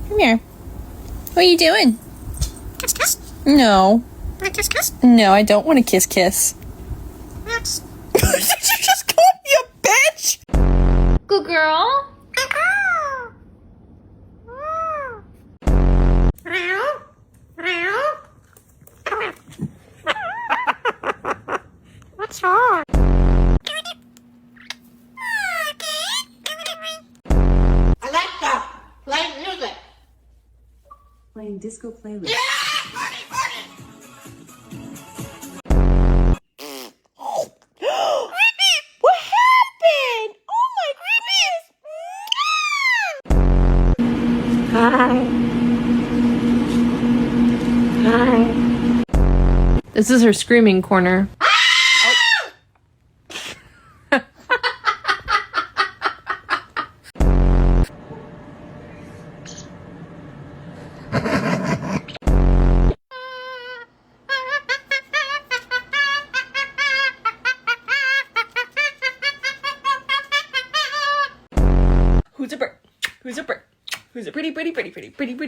Come here. What are you doing? Kiss, kiss. No. Want kiss, kiss? No, I don't want to kiss kiss. Yes. Did you just call me a bitch? Good girl. What's wrong? Alexa, play music. Playing disco playlist. What happened? Oh my goodness! Hi. This is her screaming corner. Who's a bird? Who's a bird? Who's a pretty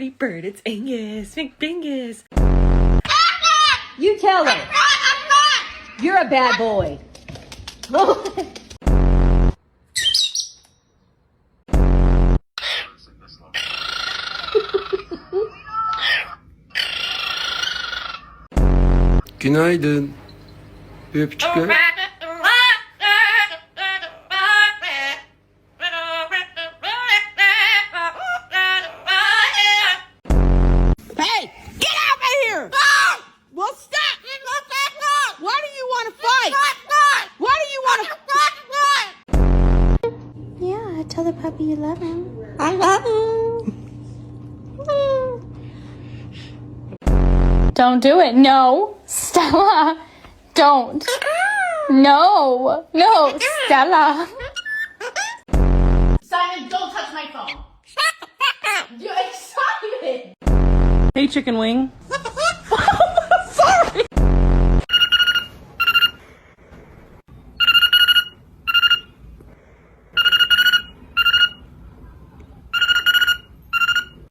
bird? It's Angus. Fingus. You tell her. You're a bad boy. Günaydın. Bir öpücük ver. Hey, get out of here! Well, stop! Why do you want to fight? Why do you want to? Yeah, tell the puppy you love him. I love you. Don't do it. No. Stella. Don't. No. No, Stella. Simon, don't touch my phone. You're excited. Hey, chicken wing.